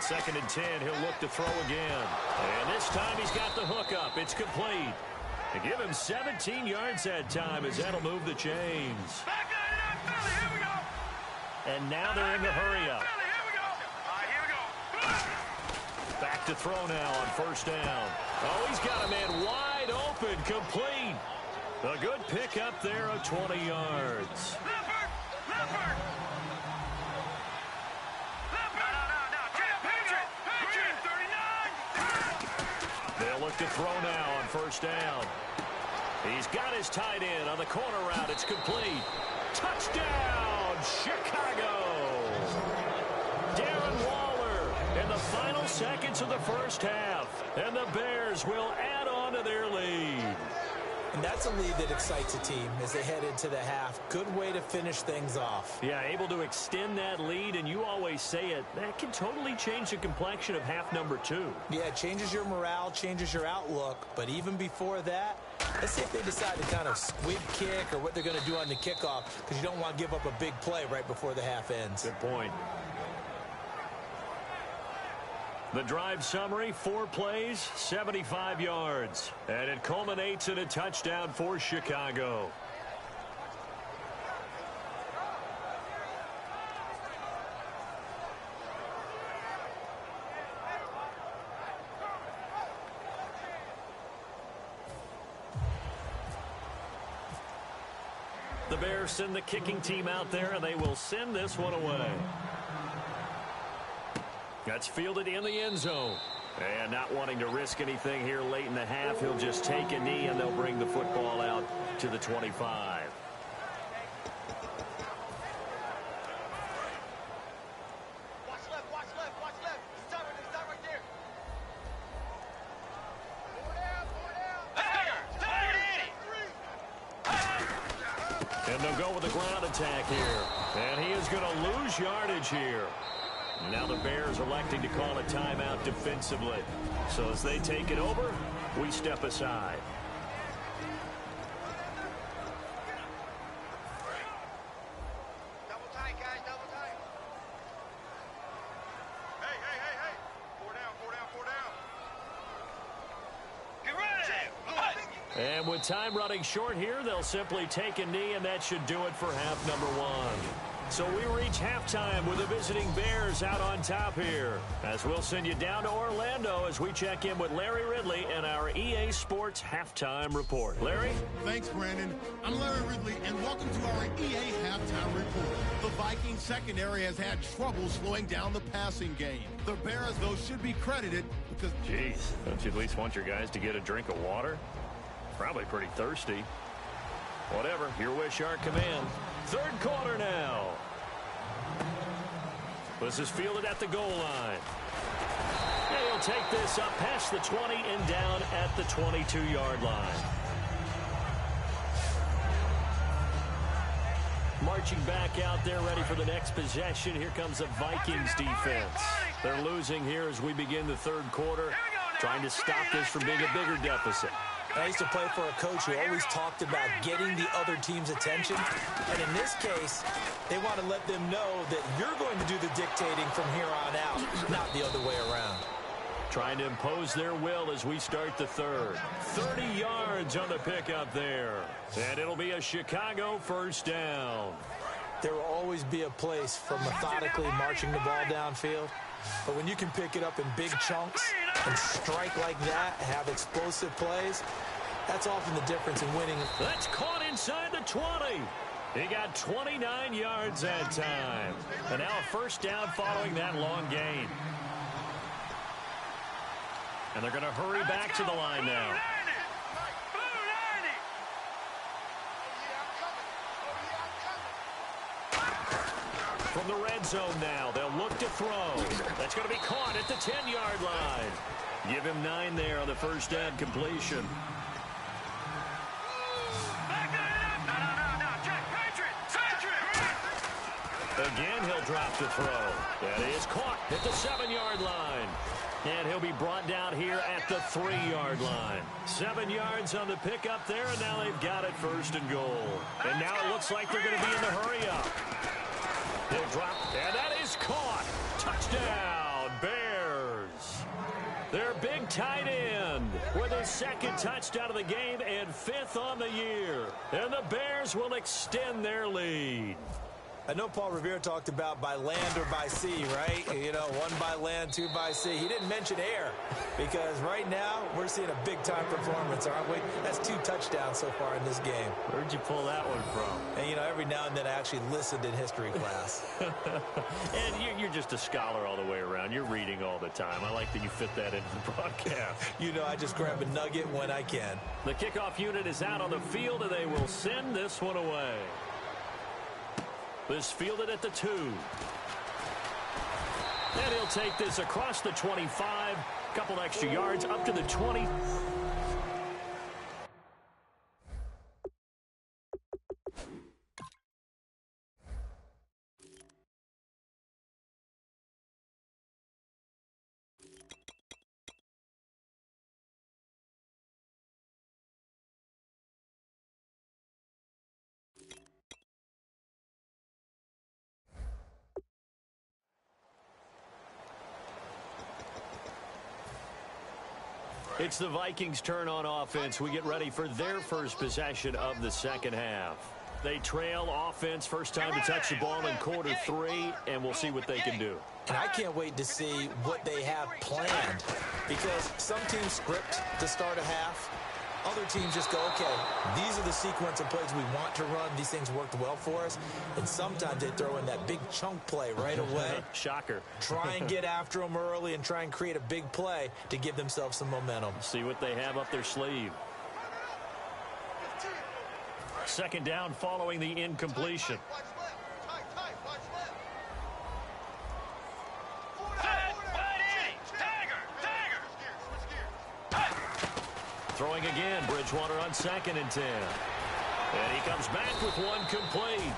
2nd and 10, he'll look to throw again. And this time he's got the hook up. It's complete. To give him 17 yards that time as that'll move the chains. And now they're in the hurry up. Back to throw now on 1st down. Oh, he's got a man wide open, complete. A good pick up there of 20 yards. They'll look to throw now on 1st down. He's got his tight end on the corner route. It's complete. Touchdown, Chicago. Darren Waller in the final seconds of the 1st half. And the Bears will add on to their lead. And that's a lead that excites a team as they head into the half. Good way to finish things off. Yeah, able to extend that lead, and you always say it, that can totally change the complexion of half number 2. Yeah, it changes your morale, changes your outlook. But even before that, let's see if they decide to kind of squib kick or what they're going to do on the kickoff, because you don't want to give up a big play right before the half ends. Good point. The drive summary, 4 plays, 75 yards. And it culminates in a touchdown for Chicago. The Bears send the kicking team out there, and they will send this one away. That's fielded in the end zone. And not wanting to risk anything here late in the half, he'll just take a knee, and they'll bring the football out to the 25. Watch left, watch left, watch left. Stop right there. And they'll go with the ground attack here. And he is going to lose yardage here. Now the Bears electing to call a timeout defensively. So as they take it over, we step aside. Double tight, guys, double tight. Hey. 4 down. Get ready. And with time running short here, they'll simply take a knee, and that should do it for half number 1. So we reach halftime with the visiting Bears out on top here. As we'll send you down to Orlando as we check in with Larry Ridley and our EA Sports Halftime Report. Larry? Thanks, Brandon. I'm Larry Ridley, and welcome to our EA Halftime Report. The Vikings secondary has had trouble slowing down the passing game. The Bears, though, should be credited because... Jeez, don't you at least want your guys to get a drink of water? Probably pretty thirsty. Whatever, your wish, our command. 3rd quarter now. This is fielded at the goal line. And he'll take this up past the 20 and down at the 22-yard line. Marching back out there, ready for the next possession. Here comes the Vikings defense. They're losing here as we begin the 3rd quarter, trying to stop this from being a bigger deficit. I used to play for a coach who always talked about getting the other team's attention. And in this case, they want to let them know that you're going to do the dictating from here on out, not the other way around. Trying to impose their will as we start the 3rd. 30 yards on the pickup there. And it'll be a Chicago 1st down. There will always be a place for methodically marching the ball downfield. But when you can pick it up in big chunks and strike like that, have explosive plays, that's often the difference in winning. That's caught inside the 20. He got 29 yards that time. And now a 1st down following that long gain. And they're going to hurry back to the line now. From the red zone now, they'll look to throw. That's going to be caught at the 10-yard line. Give him 9 there on the 1st down completion. Again, he'll drop the throw. That is caught at the 7-yard line. And he'll be brought down here at the 3-yard line. 7 yards on the pickup there, and now they've got it 1st and goal. And now it looks like they're going to be in the hurry-up. He'll drop, and that is caught. Touchdown, Bears. second touchdown of the game and 5th on the year. And the Bears will extend their lead. I know Paul Revere talked about by land or by sea, right? You know, 1 by land, 2 by sea. He didn't mention air because right now we're seeing a big-time performance, aren't we? That's 2 touchdowns so far in this game. Where'd you pull that one from? And, you know, every now and then I actually listened in history class. And you're just a scholar all the way around. You're reading all the time. I like that you fit that into the broadcast. You know, I just grab a nugget when I can. The kickoff unit is out on the field, and they will send this one away. This fielded at the 2. And he'll take this across the 25. Couple extra yards up to the 20. It's the Vikings' turn on offense. We get ready for their first possession of the second half. They trail offense, first time to touch the ball in quarter 3, and we'll see what they can do. And I can't wait to see what they have planned because some teams script to start a half. Other teams just go, okay, these are the sequence of plays we want to run. These things worked well for us. And sometimes they throw in that big chunk play right away. Shocker. Try and get after them early and try and create a big play to give themselves some momentum. See what they have up their sleeve. Second down following the incompletion. Throwing again, Bridgewater on 2nd and 10. And he comes back with one complete.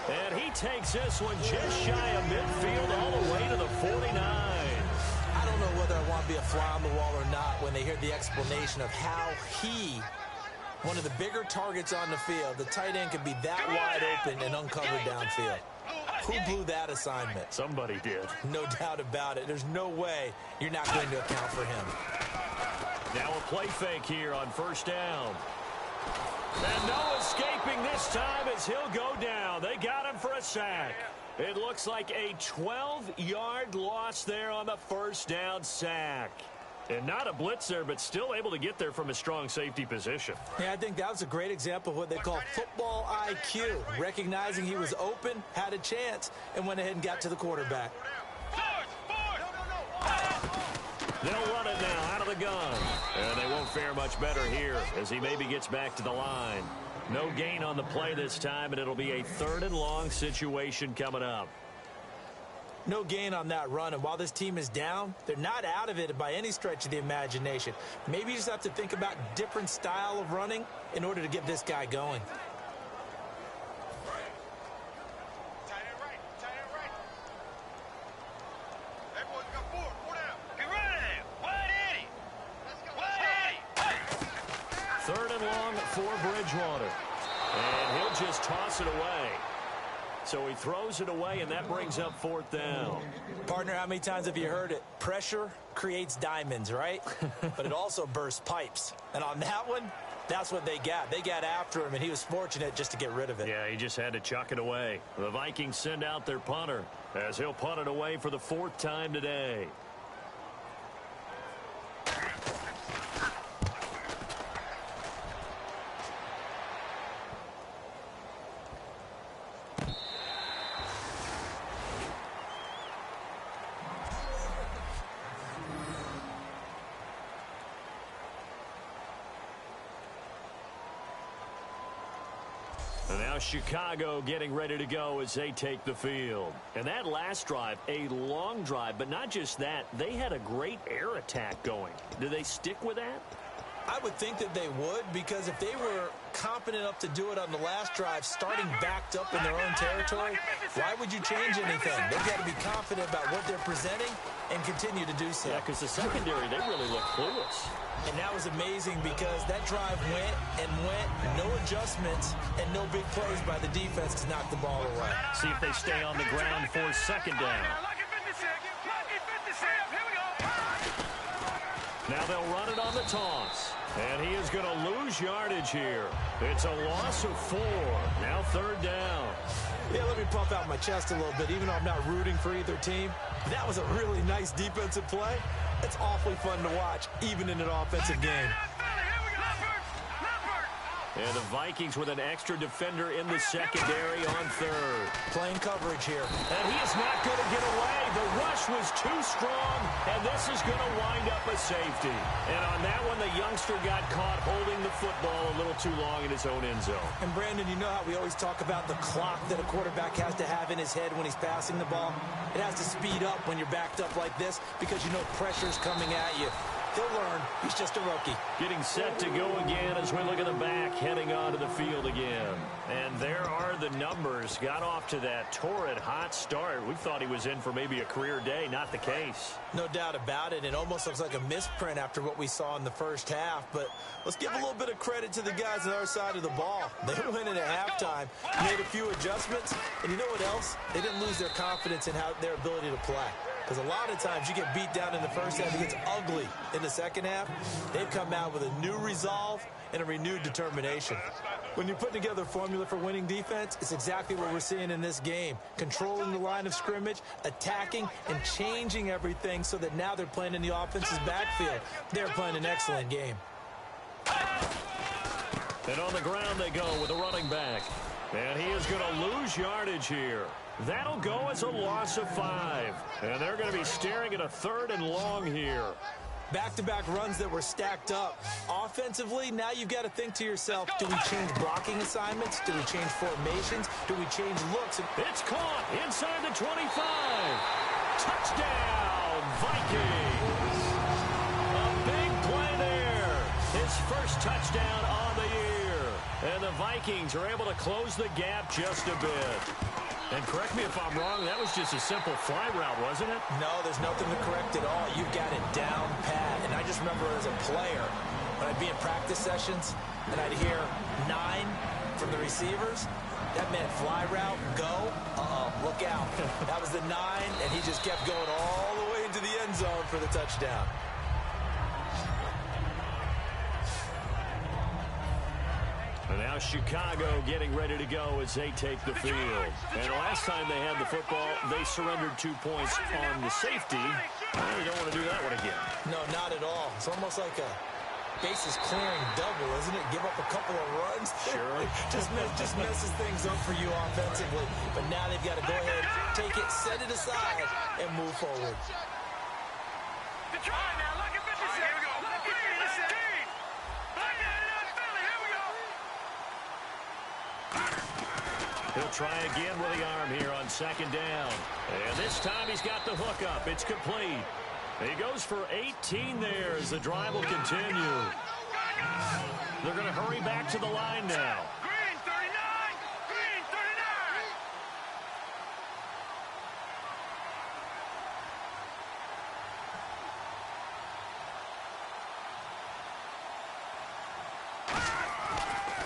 And he takes this one just shy of midfield all the way to the 49. I don't know whether I want to be a fly on the wall or not when they hear the explanation of how he, one of the bigger targets on the field, the tight end could be that wide open and uncovered downfield. Who blew that assignment? Somebody did. No doubt about it. There's no way you're not going to account for him. Now a play fake here on first down. And no escaping this time as he'll go down. They got him for a sack. It looks like a 12-yard loss there on the first down sack. And not a blitz there, but still able to get there from a strong safety position. Yeah, I think that was a great example of what they call football IQ. Recognizing he was open, had a chance, and went ahead and got to the quarterback. They'll run it now out of the gun. And they won't fare much better here as he maybe gets back to the line. No gain on the play this time, and it'll be a 3rd and long situation coming up. No gain on that run, and while this team is down, they're not out of it by any stretch of the imagination. Maybe you just have to think about different style of running in order to get this guy going. For Bridgewater. And he'll just toss it away. So he throws it away, and that brings up 4th down. Partner, how many times have you heard it? Pressure creates diamonds, right? But it also bursts pipes. And on that one, that's what they got. They got after him, and he was fortunate just to get rid of it. Yeah, he just had to chuck it away. The Vikings send out their punter as he'll punt it away for the 4th time today. And now Chicago getting ready to go as they take the field. And that last drive, a long drive, but not just that. They had a great air attack going. Do they stick with that? I would think that they would, because if they were competent enough to do it on the last drive, starting backed up in their own territory, why would you change anything? They've got to be confident about what they're presenting and continue to do so. Yeah, because the secondary, they really look clueless. And that was amazing because that drive went and went, no adjustments, and no big plays by the defense to knock the ball away. See if they stay on the ground for 2nd down. Now they'll run it on the toss. And he is going to lose yardage here. It's a loss of 4. Now 3rd down. Yeah, let me puff out my chest a little bit, even though I'm not rooting for either team. That was a really nice defensive play. It's awfully fun to watch, even in an offensive game. And the Vikings with an extra defender in the secondary on 3rd. Playing coverage here. And he is not going to get away. The rush was too strong, and this is going to wind up a safety. And on that one, the youngster got caught holding the football a little too long in his own end zone. And, Brandon, you know how we always talk about the clock that a quarterback has to have in his head when he's passing the ball? It has to speed up when you're backed up like this because you know pressure's coming at you. He'll learn. He's just a rookie. Getting set to go again as we look at the back, heading onto the field again. And there are the numbers. Got off to that torrid hot start. We thought he was in for maybe a career day. Not the case. No doubt about it. It almost looks like a misprint after what we saw in the first half. But let's give a little bit of credit to the guys on our side of the ball. They went in at halftime, made a few adjustments. And you know what else? They didn't lose their confidence in their ability to play. Because a lot of times you get beat down in the first half, it gets ugly in the second half. They've come out with a new resolve and a renewed determination. When you put together a formula for winning defense, it's exactly what we're seeing in this game. Controlling the line of scrimmage, attacking, and changing everything so that now they're playing in the offense's backfield. They're playing an excellent game. And on the ground they go with a running back. And he is going to lose yardage here. That'll go as a loss of 5. And they're going to be staring at a 3rd and long here. Back-to-back runs that were stacked up. Offensively, now you've got to think to yourself, do we change blocking assignments? Do we change formations? Do we change looks? It's caught inside the 25. Touchdown, Vikings. A big play there. His first touchdown on the year. And the Vikings are able to close the gap just a bit. And correct me if I'm wrong, that was just a simple fly route, wasn't it? No, there's nothing to correct at all. You've got it down pat. And I just remember as a player, when I'd be in practice sessions, and I'd hear 9 from the receivers, that meant fly route, go, look out. That was the 9, and he just kept going all the way into the end zone for the touchdown. And now Chicago getting ready to go as they take the field. And last time they had the football, they surrendered 2 points on the safety. Well, you don't want to do that one again. No, not at all. It's almost like a bases clearing double, isn't it? Give up a couple of runs. Sure. just messes things up for you offensively. But now they've got to go ahead, take it, set it aside, and move forward. He'll try again with the arm here on 2nd down. And this time he's got the hook up. It's complete. He goes for 18 there as the drive will continue. They're going to hurry back to the line now. Green 39! Green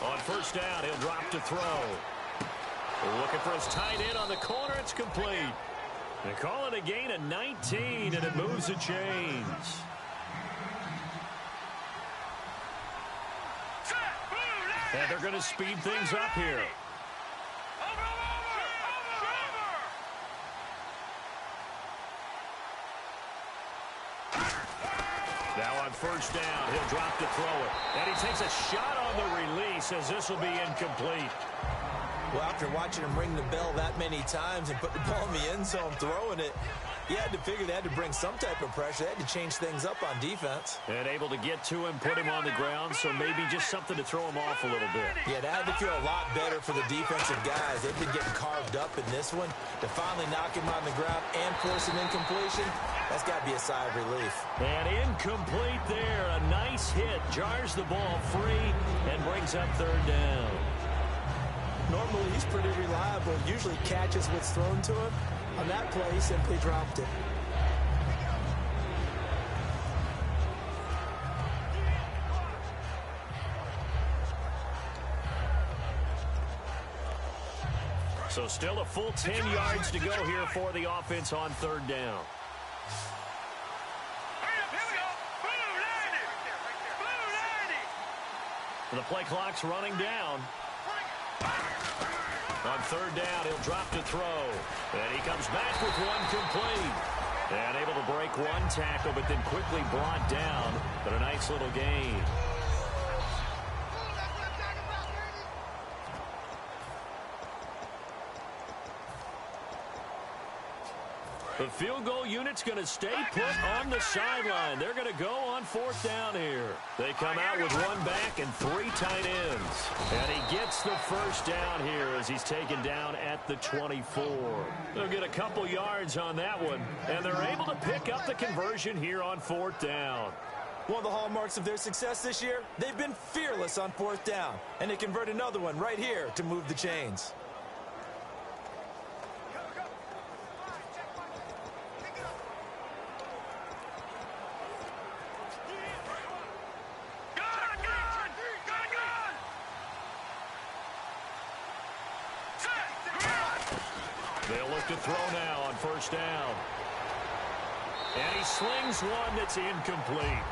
39! On 1st down, he'll drop to throw. Looking for his tight end on the corner. It's complete. They call it a gain of 19, and it moves the chains. And they're going to speed things up here. Now on 1st down, he'll drop to throw it. And he takes a shot on the release as this will be incomplete. Well, after watching him ring the bell that many times and put the ball in the end zone throwing it, you had to figure they had to bring some type of pressure. They had to change things up on defense. And able to get to him, put him on the ground, so maybe just something to throw him off a little bit. Yeah, that had to feel a lot better for the defensive guys. They've been getting carved up in this one. To finally knock him on the ground and force an incompletion, that's got to be a sigh of relief. And incomplete there. A nice hit. Jars the ball free and brings up 3rd down. Normally, he's pretty reliable. Usually catches what's thrown to him. On that play, he simply dropped it. So still a full 10 yards to go here for the offense on 3rd down. Here we go. Blue 90. Blue 90. The play clock's running down. On third down, he'll drop to throw. And he comes back with one complete. And able to break one tackle, but then quickly brought down. But a nice little gain. The field goal unit's going to stay put on the sideline. They're going to go on fourth down here. They come out with one back and three tight ends. And he gets the first down here as he's taken down at the 24. They'll get a couple yards on that one, and they're able to pick up the conversion here on fourth down. One of the hallmarks of their success this year, they've been fearless on fourth down. And they convert another one right here to move the chains. They'll look to throw now on first down. And he slings one that's incomplete.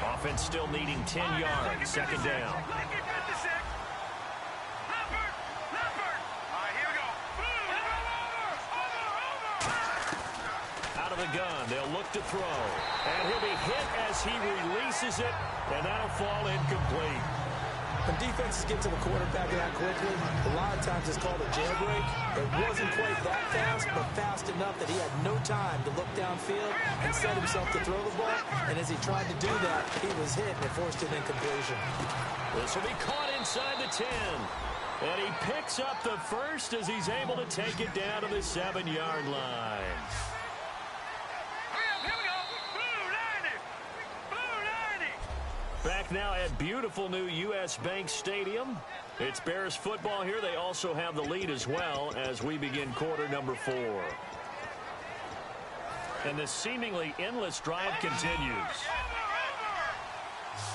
Offense still needing 10 yards. Second down. Out of the gun. They'll look to throw. And he'll be hit as he releases it. And that'll fall incomplete. When defenses get to the quarterback that quickly, a lot of times it's called a jailbreak. It wasn't quite that fast, but fast enough that he had no time to look downfield and set himself to throw the ball. And as he tried to do that, he was hit and it forced an incompletion. This will be caught inside the 10. And he picks up the first as he's able to take it down to the 7-yard line. Back now at beautiful new U.S. Bank Stadium. It's Bears football here. They also have the lead as well as we begin quarter number 4. And this seemingly endless drive continues.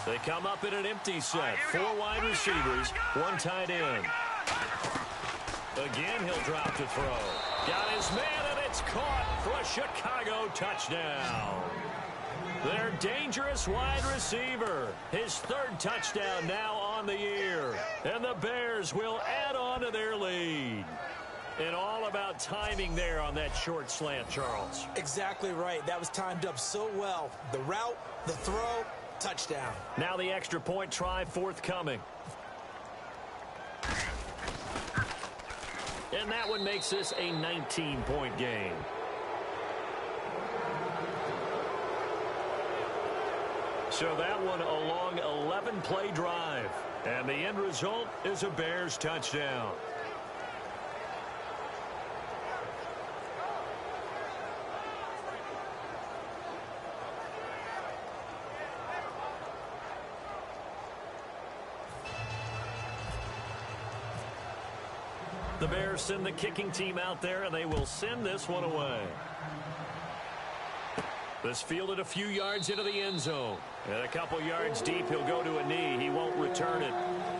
They come up in an empty set. 4 wide receivers, 1 tight end. Again, he'll drop to throw. Got his man, and it's caught for a Chicago touchdown. Their dangerous wide receiver. His 3rd touchdown now on the year. And the Bears will add on to their lead. And all about timing there on that short slant, Charles. Exactly right. That was timed up so well. The route, the throw, touchdown. Now the extra point try forthcoming. And that one makes this a 19-point game. So that one a long 11-play drive. And the end result is a Bears touchdown. The Bears send the kicking team out there, and they will send this one away. This fielded a few yards into the end zone. And a couple yards deep, he'll go to a knee. He won't return it.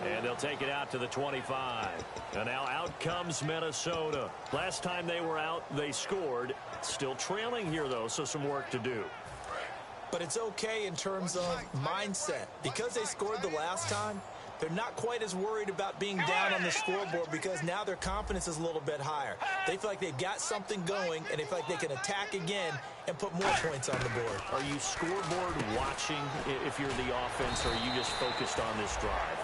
And they'll take it out to the 25. And now out comes Minnesota. Last time they were out, they scored. Still trailing here, though, so some work to do. But it's okay in terms of mindset. Because they scored the last time, they're not quite as worried about being down on the scoreboard because now their confidence is a little bit higher. They feel like they've got something going, and they feel like they can attack again and put more points on the board. Are you scoreboard watching if you're the offense, or are you just focused on this drive?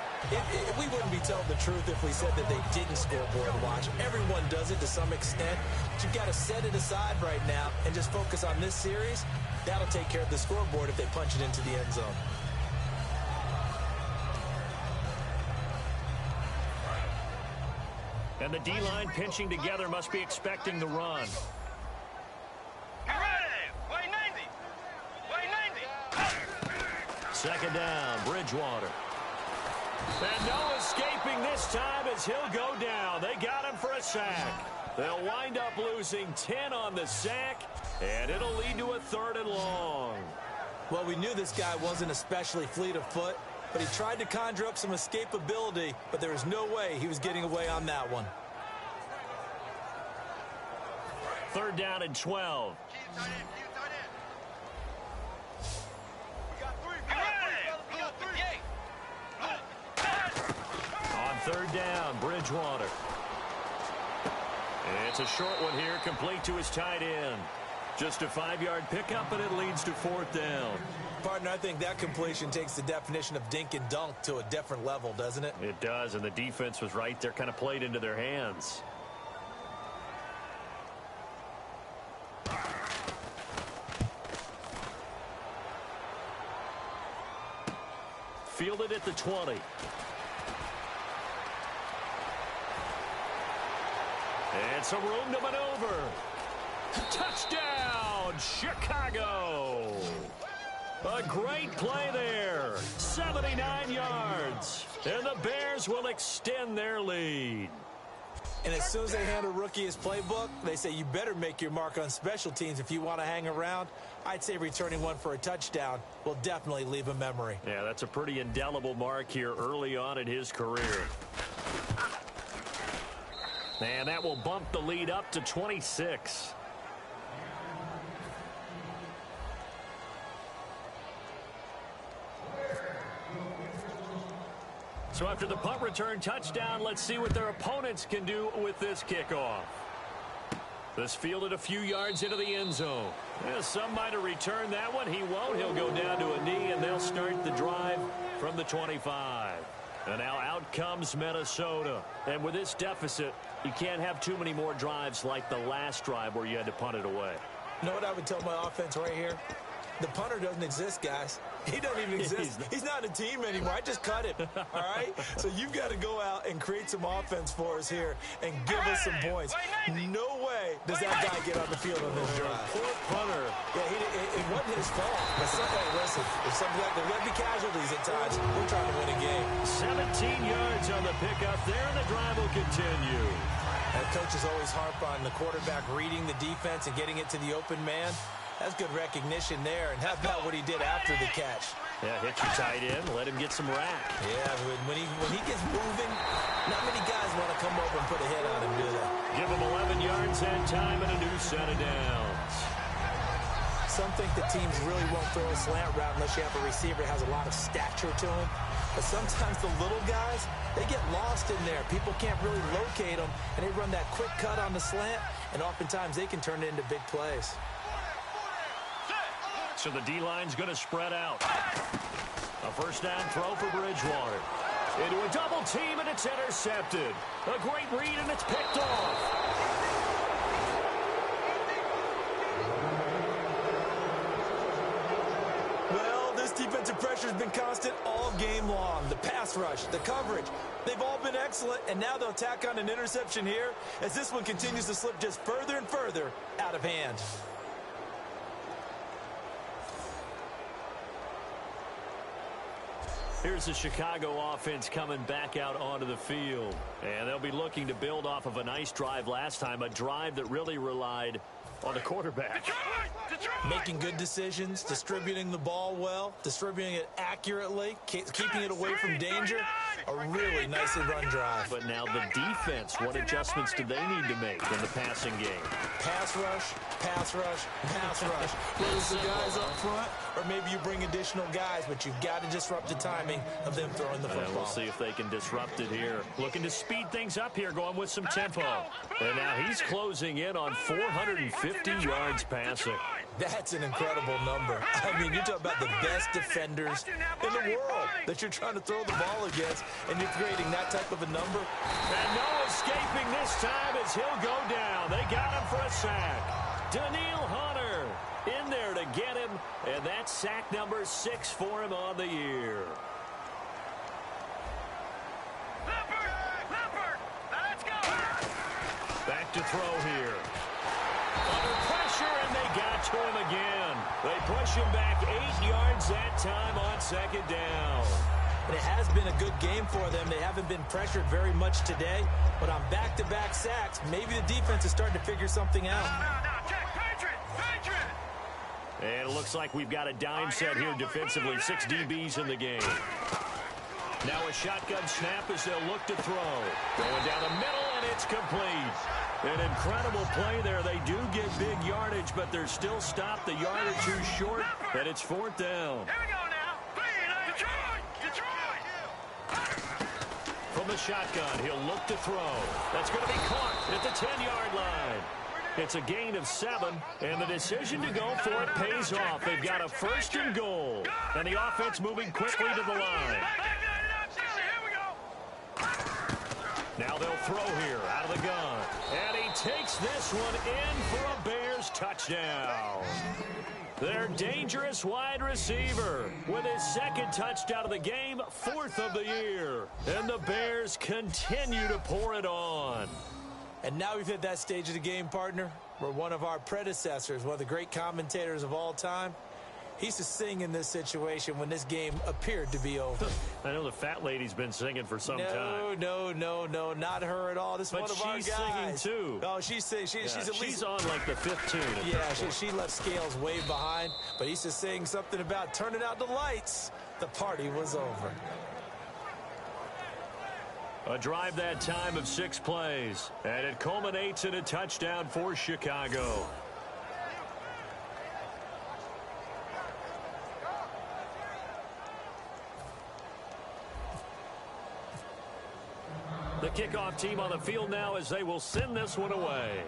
We wouldn't be telling the truth if we said that they didn't scoreboard watch. Everyone does it to some extent. But you've got to set it aside right now and just focus on this series. That'll take care of the scoreboard if they punch it into the end zone. And the D-line pinching together must be expecting the run. Second down, Bridgewater. And no escaping this time as he'll go down. They got him for a sack. They'll wind up losing 10 on the sack, and it'll lead to a 3rd and long. Well, we knew this guy wasn't especially fleet of foot, but he tried to conjure up some escapability, but there was no way he was getting away on that one. 3rd down and 12. We got 3. third down, Bridgewater. And it's a short one here, complete to his tight end. Just a 5-yard pickup, and it leads to fourth down. Partner, I think that completion takes the definition of dink and dunk to a different level, doesn't it? It does, and the defense was right there, kind of played into their hands. Fielded at the 20. And some room to maneuver. Touchdown, Chicago. A great play there. 79 yards. And the Bears will extend their lead. And as soon as they hand a rookie his playbook, they say you better make your mark on special teams if you want to hang around. I'd say returning one for a touchdown will definitely leave a memory. Yeah, that's a pretty indelible mark here early on in his career. And that will bump the lead up to 26. So after the punt return touchdown, let's see what their opponents can do with this kickoff. This fielded a few yards into the end zone. Yeah, some might have returned that one. He won't. He'll go down to a knee, and they'll start the drive from the 25. And now out comes Minnesota. And with this deficit, you can't have too many more drives like the last drive where you had to punt it away. You know what I would tell my offense right here? The punter doesn't exist, guys. He doesn't even exist. He's not a team anymore. I just cut him, all right? So you've got to go out and create some offense for us here and give us some points. No way does that guy get on the field on this drive. Poor punter. Yeah, it wasn't his fault. But hey, listen, if something like there's going to be casualties at times, we're trying to win a game. 17 yards on the pickup there, and the drive will continue. And coaches always harp on the quarterback reading the defense and getting it to the open man. That's good recognition there. And how about what he did after the catch? Yeah, hit your tight end, let him get some rack. Yeah, when he gets moving, not many guys want to come over and put a hit on him, do they? Give him 11 yards and time and a new set of downs. Some think the teams really won't throw a slant route unless you have a receiver that has a lot of stature to him. But sometimes the little guys, they get lost in there. People can't really locate them, and they run that quick cut on the slant, and oftentimes they can turn it into big plays. So the D-line's going to spread out. A first down throw for Bridgewater. Into a double team, and it's intercepted. A great read, and it's picked off. Well, this defensive pressure has been constant all game long. The pass rush, the coverage, they've all been excellent, and now they'll tack on an interception here as this one continues to slip just further and further out of hand. Here's the Chicago offense coming back out onto the field. And they'll be looking to build off of a nice drive last time, a drive that really relied on the quarterback. Making good decisions, distributing the ball well, distributing it accurately, keeping it away from danger. A really nicely run drive. But now the defense, what adjustments do they need to make in the passing game? Pass rush, pass rush, pass rush. Whether it's the guys up front or maybe you bring additional guys, but you've got to disrupt the timing of them throwing the football. And we'll see if they can disrupt it here. Looking to speed things up here, going with some tempo. And now he's closing in on 450 yards passing. That's an incredible number. I mean, you're talking about the best defenders in the world that you're trying to throw the ball against, and you're creating that type of a number. And no escaping this time as he'll go down. They got him for a sack. Daniil Hunter in there to get him, and that's sack number 6 for him on the year. Let's go. Back to throw here. Under pressure, and they got to him again. They push him back 8 yards that time on second down. And it has been a good game for them. They haven't been pressured very much today, but on back-to-back sacks, maybe the defense is starting to figure something out. And it looks like we've got a dime set here defensively. 6 DBs in the game. Now a shotgun snap as they'll look to throw. Going down the middle, and it's complete. An incredible play there. They do get big yardage, but they're still stopped a yard or two short, and it's fourth down. Here we go now. Detroit. From the shotgun. He'll look to throw. That's going to be caught at the 10-yard line. It's a gain of 7, and the decision to go for it pays off. They've got a 1st and goal, and the offense moving quickly to the line. Now they'll throw here out of the gun, and he takes this one in for a Bears touchdown. Their dangerous wide receiver with his 2nd touchdown of the game, 4th of the year. And the Bears continue to pour it on. And now we've hit that stage of the game, partner, where one of our predecessors, one of the great commentators of all time, he used to sing in this situation when this game appeared to be over. I know the fat lady's been singing for some time. No, not her at all. This is one of our guys. But she's singing, too. Oh, she's at least... She's on, like, the 5th tune. Yeah, she left Scales way behind. But he used to sing something about turning out the lights. The party was over. A drive that time of 6 plays. And it culminates in a touchdown for Chicago. The kickoff team on the field now as they will send this one away.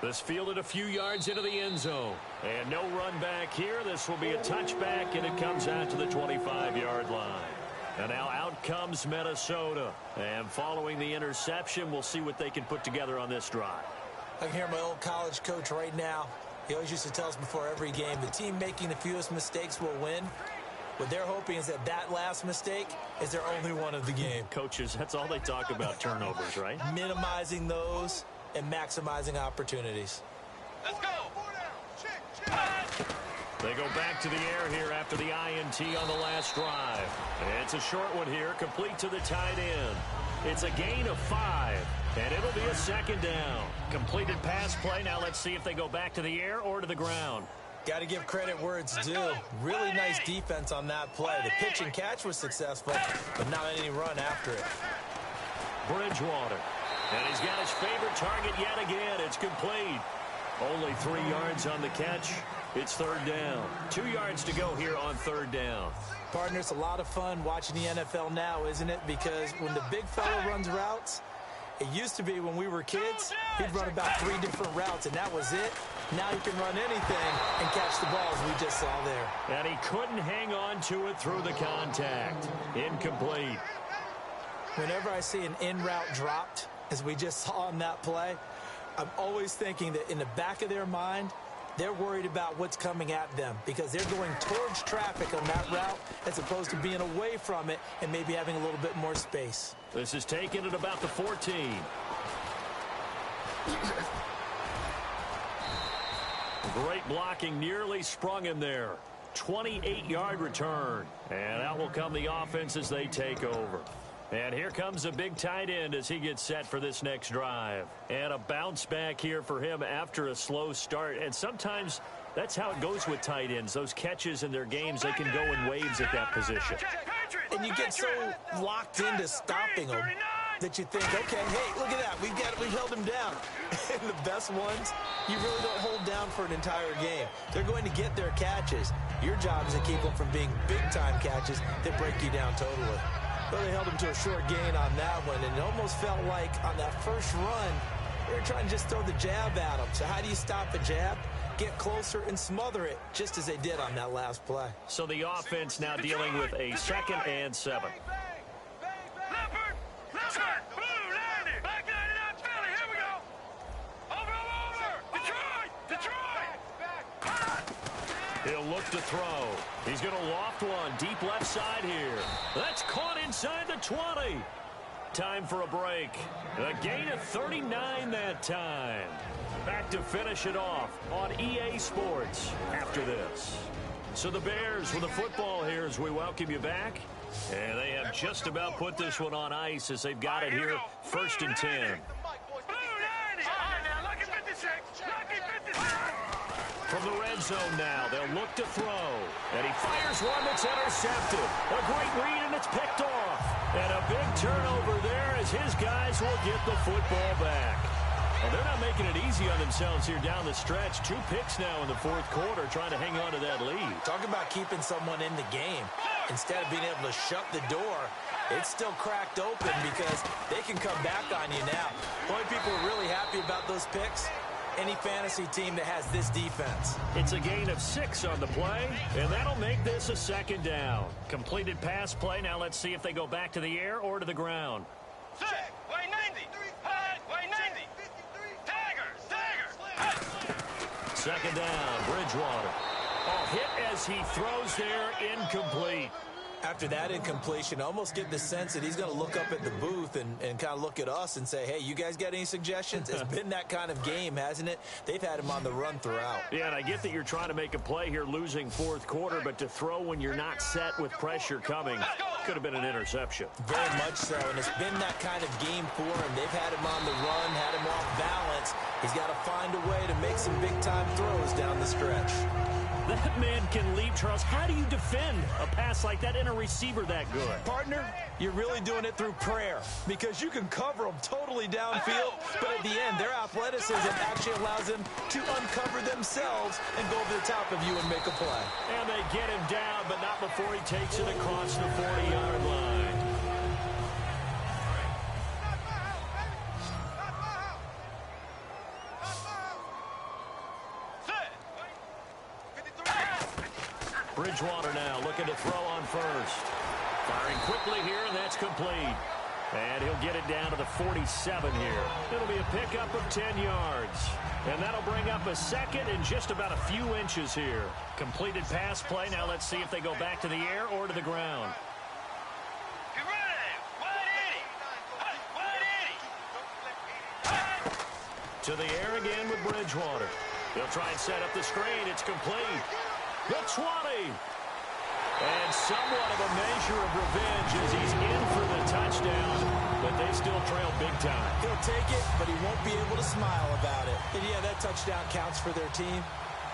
This fielded a few yards into the end zone. And no run back here. This will be a touchback, and it comes out to the 25-yard line. And now out comes Minnesota. And following the interception, we'll see what they can put together on this drive. I can hear my old college coach right now. He always used to tell us before every game, the team making the fewest mistakes will win. What they're hoping is that last mistake is their only one of the game. Coaches, that's all they talk about, turnovers, right? Minimizing those and maximizing opportunities. Let's go. They go back to the air here after the INT on the last drive. And it's a short one here, complete to the tight end. It's a gain of 5, and it'll be a 2nd down. Completed pass play. Now let's see if they go back to the air or to the ground. Got to give credit where it's due. Really nice defense on that play. The pitch and catch was successful, but not any run after it. Bridgewater. And he's got his favorite target yet again. It's complete. Only 3 yards on the catch. It's 3rd down. 2 yards to go here on 3rd down. Partner, it's a lot of fun watching the NFL now, isn't it? Because when the big fella runs routes, it used to be when we were kids, he'd run about 3 different routes, and that was it. Now he can run anything and catch the balls we just saw there. And he couldn't hang on to it through the contact. Incomplete. Whenever I see an in-route dropped, as we just saw on that play, I'm always thinking that in the back of their mind, they're worried about what's coming at them because they're going towards traffic on that route as opposed to being away from it and maybe having a little bit more space. This is taken at about the 14. Great blocking, nearly sprung him there. 28-yard return. And out will come the offense as they take over. And here comes a big tight end as he gets set for this next drive. And a bounce back here for him after a slow start. And sometimes that's how it goes with tight ends. Those catches in their games, they can go in waves at that position. And you get so locked into stopping them that you think, okay, hey, look at that. We've held him down. And the best ones, you really don't hold down for an entire game. They're going to get their catches. Your job is to keep them from being big-time catches that break you down totally. Well, they held him to a short gain on that one, and it almost felt like on that first run, they were trying to just throw the jab at him. So how do you stop a jab? Get closer and smother it, just as they did on that last play. So the offense now dealing with a 2nd and 7. He'll look to throw. He's going to loft one deep left side here. That's caught inside the 20. Time for a break. A gain of 39 that time. Back to finish it off on EA Sports after this. So the Bears with the football here as we welcome you back. And they have just about put this one on ice as they've got it here. 1st and 10. From the red zone now, they'll look to throw. And he fires one that's intercepted. A great read, and it's picked off. And a big turnover there as his guys will get the football back. Well, they're not making it easy on themselves here down the stretch. 2 picks now in the 4th quarter trying to hang on to that lead. Talk about keeping someone in the game. Instead of being able to shut the door, it's still cracked open because they can come back on you now. The only people who are really happy about those picks, any fantasy team that has this defense. It's a gain of 6 on the play, and that'll make this a 2nd down. Completed pass play. Now let's see if they go back to the air or to the ground. Check. Way 90. High. Way 90. Stagger. 2nd down, Bridgewater. Oh, hit as he throws there, incomplete. After that incompletion, I almost get the sense that he's going to look up at the booth and kind of look at us and say, hey, you guys got any suggestions? It's been that kind of game, hasn't it? They've had him on the run throughout. Yeah, and I get that you're trying to make a play here losing 4th quarter, but to throw when you're not set with pressure coming could have been an interception. Very much so, and it's been that kind of game for him. They've had him on the run, had him off balance. He's got to find a way to make some big-time throws down the stretch. That man can leap, Charles. How do you defend a pass like that and a receiver that good? Partner, you're really doing it through prayer because you can cover them totally downfield, but at the end, their athleticism actually allows them to uncover themselves and go over the top of you and make a play. And they get him down, but not before he takes it across the 40-yard line. Bridgewater now looking to throw on first. Firing quickly here, and that's complete. And he'll get it down to the 47 here. It'll be a pickup of 10 yards. And that'll bring up a 2nd and just about a few inches here. Completed pass play. Now let's see if they go back to the air or to the ground. Get ready. 180. To the air again with Bridgewater. He'll try and set up the screen. It's complete. The 20. And somewhat of a measure of revenge as he's in for the touchdown, but they still trail big time. He'll take it, but he won't be able to smile about it. And yeah, that touchdown counts for their team,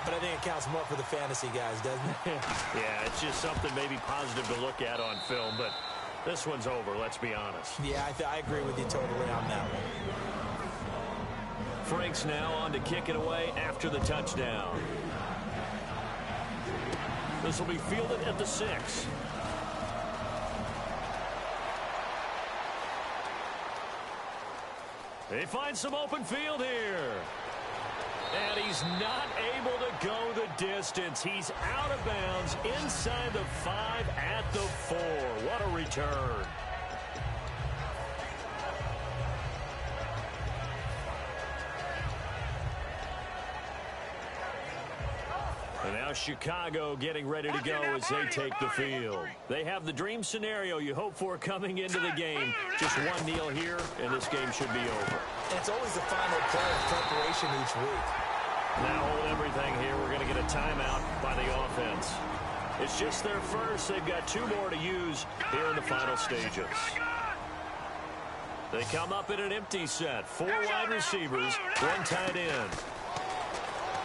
but I think it counts more for the fantasy guys, doesn't it? Yeah, it's just something maybe positive to look at on film, but this one's over, let's be honest. Yeah, I agree with you totally on that one. Frank's now on to kick it away after the touchdown. This will be fielded at the 6. They find some open field here. And he's not able to go the distance. He's out of bounds inside the 5 at the 4. What a return. And now Chicago getting ready to go as they take the field. They have the dream scenario you hope for coming into the game. Just one kneel here, and this game should be over. And it's always the final play of preparation each week. Now hold everything here. We're going to get a timeout by the offense. It's just their first. They've got 2 more to use here in the final stages. They come up in an empty set. 4 wide receivers, 1 tight end.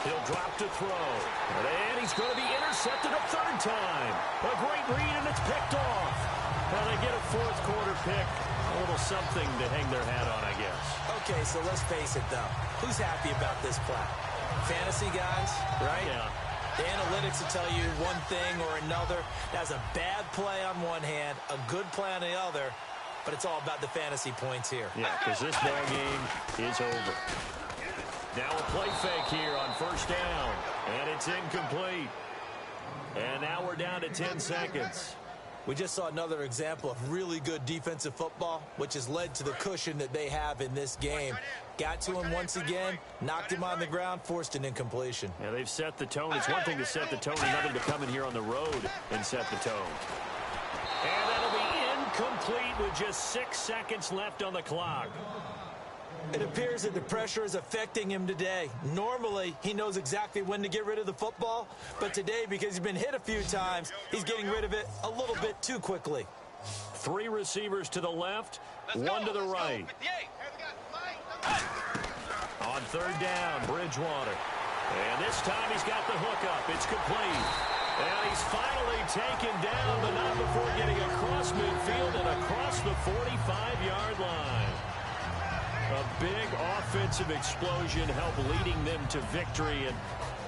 He'll drop to throw. And he's going to be intercepted a 3rd time. A great read, and it's picked off. And they get a 4th quarter pick. A little something to hang their hat on, I guess. Okay, so let's face it, though. Who's happy about this play? Fantasy guys, right? Yeah. The analytics will tell you one thing or another. That's a bad play on one hand, a good play on the other, but it's all about the fantasy points here. Yeah, because this ball game is over. Now a play fake here on 1st down, and it's incomplete. And now we're down to 10 seconds. We just saw another example of really good defensive football, which has led to the cushion that they have in this game. Got to him once again, knocked him on the ground, forced an incompletion. Yeah, they've set the tone. It's one thing to set the tone, another to come in here on the road and set the tone. And that'll be incomplete with just 6 seconds left on the clock. It appears that the pressure is affecting him today. Normally, he knows exactly when to get rid of the football, but today, because he's been hit a few times, he's getting rid of it a little bit too quickly. 3 receivers to the left, 1 to the right. On 3rd down, Bridgewater. And this time he's got the hookup. It's complete. And he's finally taken down, but not before getting across midfield and across the 45-yard line. A big offensive explosion helped leading them to victory. And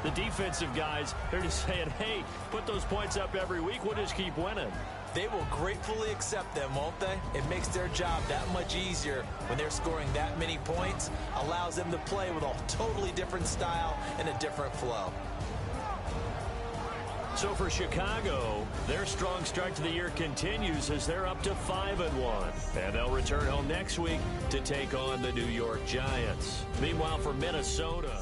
the defensive guys, they're just saying, hey, put those points up every week. We'll just keep winning. They will gratefully accept them, won't they? It makes their job that much easier when they're scoring that many points, allows them to play with a totally different style and a different flow. So for Chicago, their strong start to the year continues as they're up to 5-1. And they'll return home next week to take on the New York Giants. Meanwhile, for Minnesota,